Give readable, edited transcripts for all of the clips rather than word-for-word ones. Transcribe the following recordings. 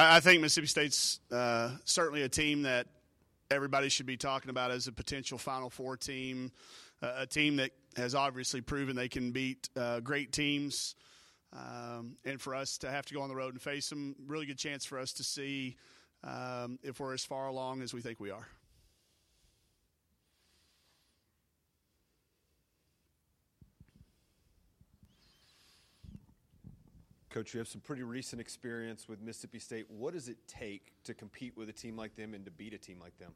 I think Mississippi State's certainly a team that everybody should be talking about as a potential Final Four team, a team that has obviously proven they can beat great teams. And for us to have to go on the road and face them, really good chance for us to see if we're as far along as we think we are. Coach, you have some pretty recent experience with Mississippi State. What does it take to compete with a team like them and to beat a team like them?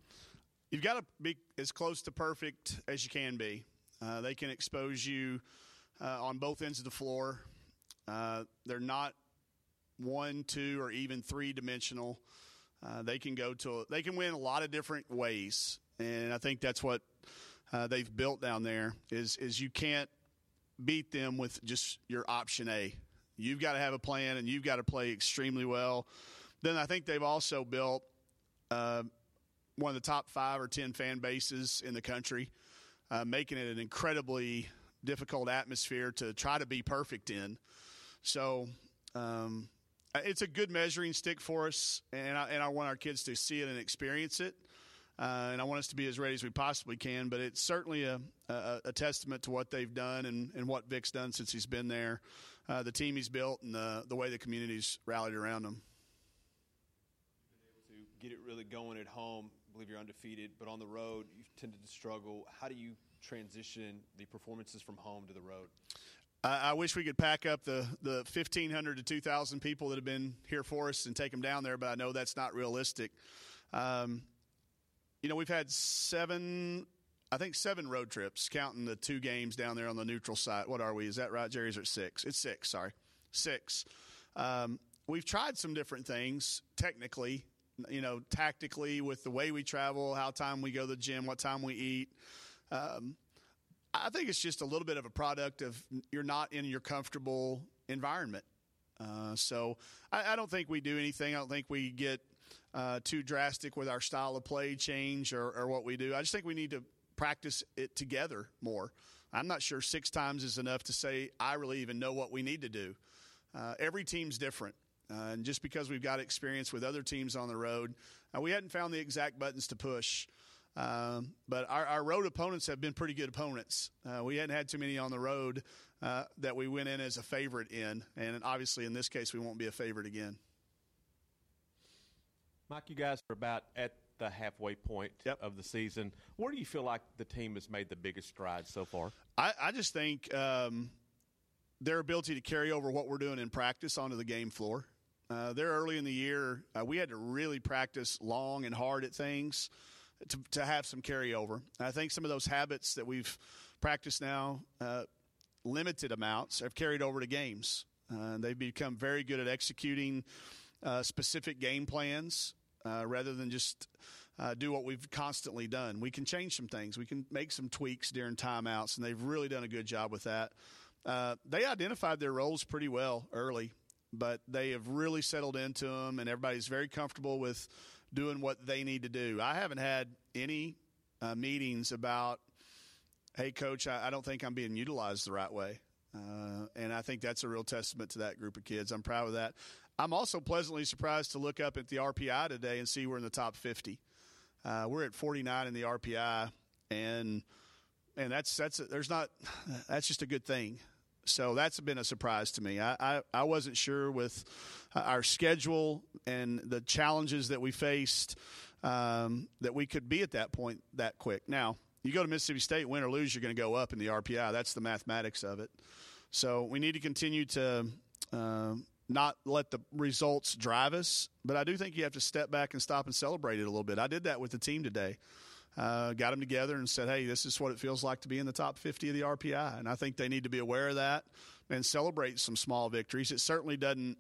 You've got to be as close to perfect as you can be. They can expose you on both ends of the floor. They're not 1, 2, or even 3-dimensional. They can win a lot of different ways, and I think that's what they've built down there. Is you can't beat them with just your option A. You've got to have a plan, and you've got to play extremely well. Then I think they've also built one of the top 5 or 10 fan bases in the country, making it an incredibly difficult atmosphere to try to be perfect in. So it's a good measuring stick for us, and I want our kids to see it and experience it. And I want us to be as ready as we possibly can. But it's certainly a testament to what they've done and what Vic's done since he's been there, the team he's built, and the way the community's rallied around him. You've been able to get it really going at home. I believe you're undefeated. But on the road, you've tended to struggle. How do you transition the performances from home to the road? I wish we could pack up the 1,500 to 2,000 people that have been here for us and take them down there, but I know that's not realistic. We've had 7 road trips, counting the 2 games down there on the neutral side. What are we? Is that right, Jerry? Is it 6? It's 6, sorry. 6. We've tried some different things technically, tactically with the way we travel, how time we go to the gym, what time we eat. I think it's just a little bit of a product of you're not in your comfortable environment. So I don't think we do anything. I don't think we get too drastic with our style of play change or what we do. I just think we need to practice it together more. I'm not sure 6 times is enough to say I really even know what we need to do. Every team's different. And just because we've got experience with other teams on the road, we hadn't found the exact buttons to push. But our road opponents have been pretty good opponents. We hadn't had too many on the road that we went in as a favorite in. And obviously in this case we won't be a favorite again. Mike, you guys are about at the halfway point of the season. Where do you feel like the team has made the biggest strides so far? I just think their ability to carry over what we're doing in practice onto the game floor. They're early in the year. We had to really practice long and hard at things to have some carryover. I think some of those habits that we've practiced now, limited amounts, have carried over to games. They've become very good at executing specific game plans rather than just do what we've constantly done. We can change some things. We can make some tweaks during timeouts, and they've really done a good job with that. They identified their roles pretty well early, but they have really settled into them, and everybody's very comfortable with doing what they need to do. I haven't had any meetings about, hey, Coach, I don't think I'm being utilized the right way. And I think that's a real testament to that group of kids. I'm proud of that. I'm also pleasantly surprised to look up at the RPI today and see we're in the top 50. We're at 49 in the RPI, and that's just a good thing. So that's been a surprise to me. I wasn't sure with our schedule and the challenges that we faced that we could be at that point that quick. Now, you go to Mississippi State, win or lose, you're going to go up in the RPI. That's the mathematics of it. So we need to continue to not let the results drive us, but I do think you have to step back and stop and celebrate it a little bit. I did that with the team today. Got them together and said, hey, this is what it feels like to be in the top 50 of the RPI. And I think they need to be aware of that and celebrate some small victories. It certainly doesn't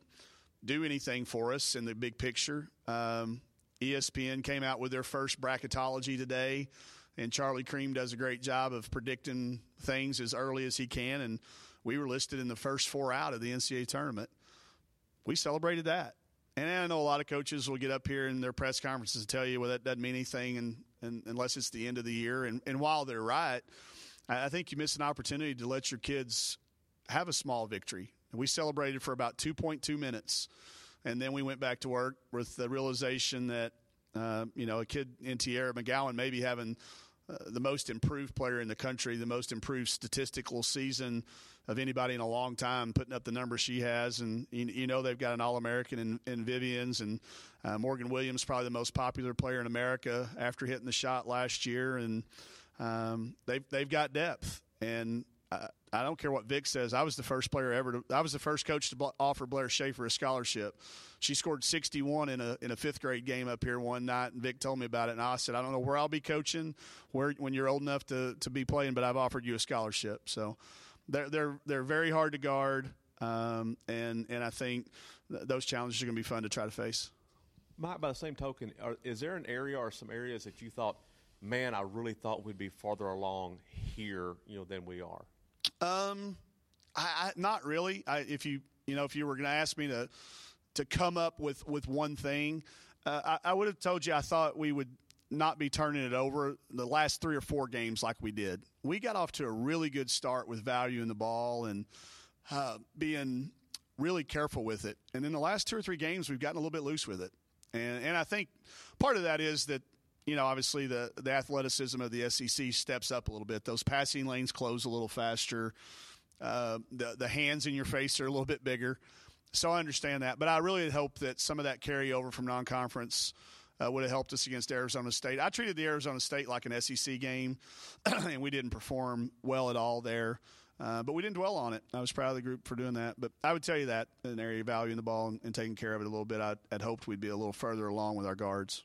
do anything for us in the big picture. ESPN came out with their first bracketology today, and Charlie Cream does a great job of predicting things as early as he can. And we were listed in the first 4 out of the NCAA tournament. We celebrated that. And I know a lot of coaches will get up here in their press conferences and tell you, well, that doesn't mean anything and unless it's the end of the year. And while they're right, I think you miss an opportunity to let your kids have a small victory. And we celebrated for about 2.2 minutes And then we went back to work with the realization that, a kid in Tierra McGowan maybe having the most improved player in the country, the most improved statistical season of anybody in a long time, putting up the numbers she has. And, they've got an All-American in Vivian's, and Morgan Williams, probably the most popular player in America after hitting the shot last year. And they've got depth. And I don't care what Vic says. I was the first coach to offer Blair Schaefer a scholarship. She scored 61 in a fifth grade game up here one night, and Vic told me about it. And I said, I don't know where I'll be coaching when you're old enough to be playing, but I've offered you a scholarship. So they're very hard to guard, and I think those challenges are going to be fun to try to face. Mike, by the same token, is there an area or some areas that you thought, man, I really thought we'd be farther along here, than we are? Not really. If you were going to ask me to come up with one thing, I would have told you I thought we would not be turning it over the last 3 or 4 games like we did. We got off to a really good start with value in the ball and being really careful with it. And in the last 2 or 3 games, we've gotten a little bit loose with it. And I think part of that is that, obviously the athleticism of the SEC steps up a little bit. Those passing lanes close a little faster. The hands in your face are a little bit bigger. So I understand that. But I really had hoped that some of that carryover from non-conference would have helped us against Arizona State. I treated the Arizona State like an SEC game, and we didn't perform well at all there. But we didn't dwell on it. I was proud of the group for doing that. But I would tell you that in an area of value in the ball and taking care of it a little bit, I'd hoped we'd be a little further along with our guards.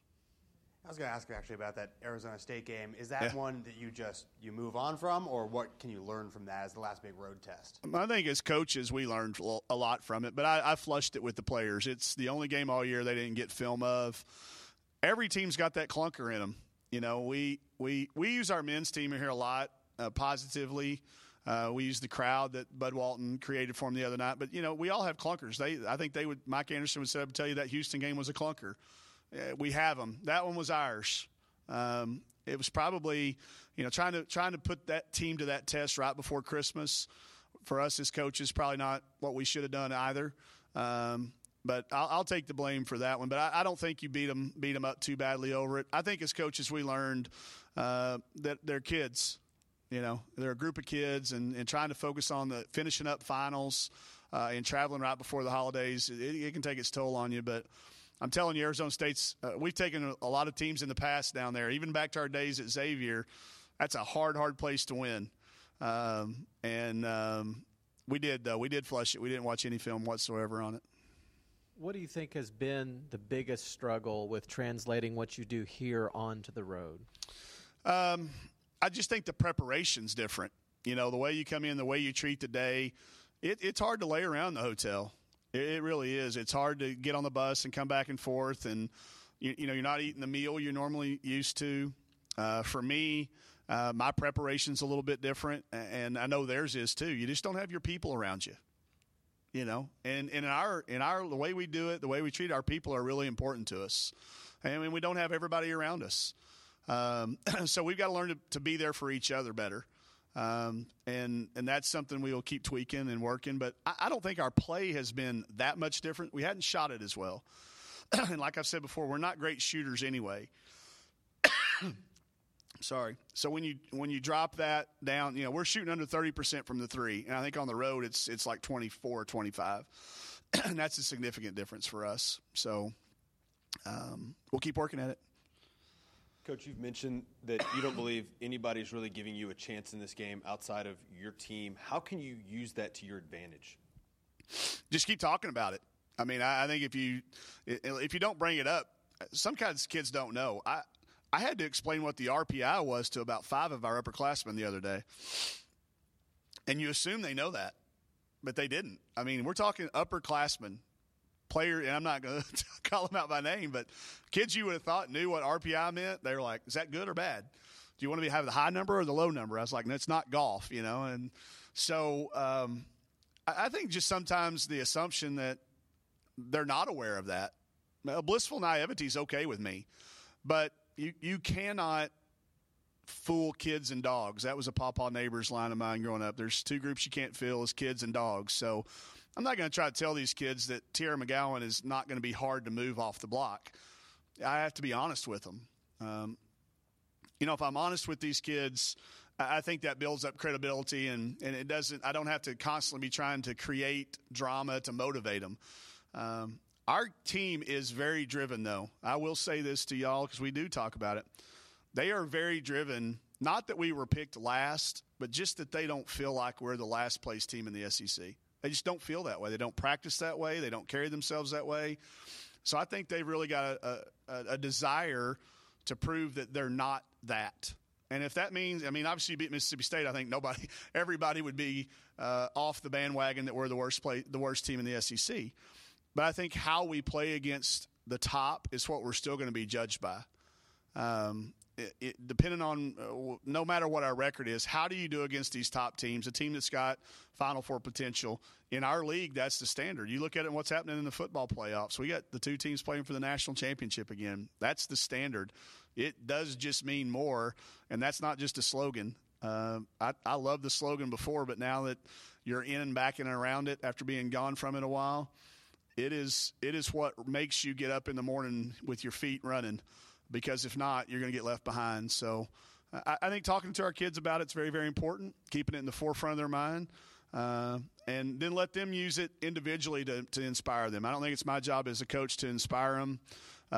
I was going to ask you actually about that Arizona State game. Is that one that you move on from, or what can you learn from that as the last big road test? I think as coaches we learned a lot from it, but I flushed it with the players. It's the only game all year they didn't get film of. Every team's got that clunker in them. We use our men's team here a lot positively. We use the crowd that Bud Walton created for them the other night. But, we all have clunkers. I think Mike Anderson would tell you that Houston game was a clunker. We have them. That one was ours. It was probably, trying to put that team to that test right before Christmas for us as coaches, probably not what we should have done either. But I'll take the blame for that one. But I don't think you beat them up too badly over it. I think as coaches we learned that they're kids. They're a group of kids, and trying to focus on the finishing up finals and traveling right before the holidays, it can take its toll on you. But I'm telling you, Arizona State's we've taken a lot of teams in the past down there, even back to our days at Xavier. That's a hard place to win. We did, though. We did flush it. We didn't watch any film whatsoever on it. What do you think has been the biggest struggle with translating what you do here onto the road? I just think the preparation's different. The way you come in, the way you treat the day, it's hard to lay around the hotel. It really is. It's hard to get on the bus and come back and forth, and you're not eating the meal you're normally used to. For me, my preparation's a little bit different, and I know theirs is too. You just don't have your people around you. And in our the way we do it, the way we treat our people are really important to us. And we don't have everybody around us. So we've got to learn to be there for each other better. And that's something we will keep tweaking and working. But I don't think our play has been that much different. We hadn't shot it as well. And like I've said before, we're not great shooters anyway. Sorry. So when you drop that down, we're shooting under 30% from the three. And I think on the road it's like 24 or 25. And that's a significant difference for us. So we'll keep working at it. Coach, you've mentioned that you don't believe anybody's really giving you a chance in this game outside of your team. How can you use that to your advantage? Just keep talking about it. I mean, I think if you don't bring it up, some kids don't know. I had to explain what the RPI was to about 5 of our upperclassmen the other day. And you assume they know that, but they didn't. I mean, we're talking upperclassmen. Player, and I'm not going to call them out by name, but kids you would have thought knew what RPI meant. They were like, is that good or bad? Do you want to have the high number or the low number? I was like, no, it's not golf, And so I think just sometimes the assumption that they're not aware of that. Blissful naivety is okay with me, but you cannot fool kids and dogs. That was a Pawpaw Neighbors line of mine growing up. There's 2 groups you can't fool, is kids and dogs. So I'm not going to try to tell these kids that Tierra McGowan is not going to be hard to move off the block. I have to be honest with them. If I'm honest with these kids, I think that builds up credibility, and it doesn't. I don't have to constantly be trying to create drama to motivate them. Our team is very driven, though. I will say this to y'all because we do talk about it. They are very driven. Not that we were picked last, but just that they don't feel like we're the last place team in the SEC. They just don't feel that way. They don't practice that way. They don't carry themselves that way. So I think they've really got a desire to prove that they're not that. And if that means, obviously you beat Mississippi State, I think everybody would be off the bandwagon that we're the worst team in the SEC. But I think how we play against the top is what we're still going to be judged by. Depending on no matter what our record is, how do you do against these top teams, a team that's got Final Four potential? In our league, that's the standard. You look at it and what's happening in the football playoffs. We got the two teams playing for the national championship again. That's the standard. It does just mean more, and that's not just a slogan. I love the slogan before, but now that you're in and back in and around it after being gone from it a while, it is what makes you get up in the morning with your feet running, because if not, you're going to get left behind. So I think talking to our kids about it's very, very important, keeping it in the forefront of their mind, and then let them use it individually to inspire them. I don't think it's my job as a coach to inspire them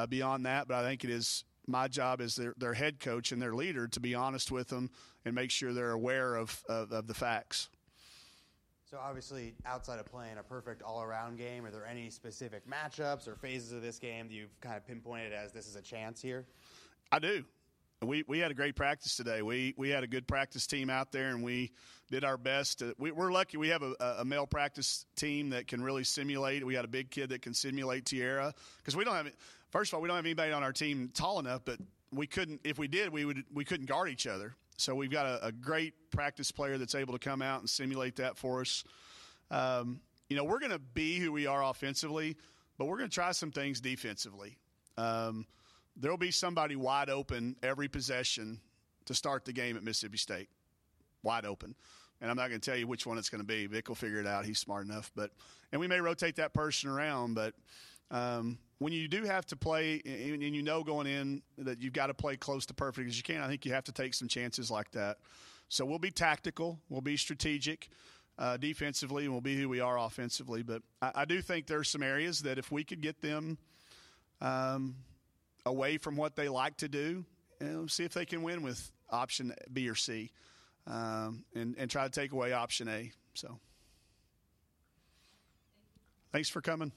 beyond that, but I think it is my job as their head coach and their leader to be honest with them and make sure they're aware of the facts. So obviously, outside of playing a perfect all-around game, are there any specific matchups or phases of this game that you've kind of pinpointed as this is a chance here? I do. We had a great practice today. We had a good practice team out there, and we did our best. We're lucky. We have a male practice team that can really simulate. We got a big kid that can simulate Tierra, because we don't have – first of all, we don't have anybody on our team tall enough, but we couldn't – if we did, we couldn't guard each other. So we've got a great practice player that's able to come out and simulate that for us. We're going to be who we are offensively, but we're going to try some things defensively. There will be somebody wide open every possession to start the game at Mississippi State, wide open. And I'm not going to tell you which one it's going to be. Vic will figure it out. He's smart enough. And we may rotate that person around, but when you do have to play, and going in that you've got to play close to perfect as you can, I think you have to take some chances like that. So we'll be tactical. We'll be strategic defensively, and we'll be who we are offensively. But I do think there's some areas that if we could get them away from what they like to do, see if they can win with option B or C, and try to take away option A. So thanks for coming.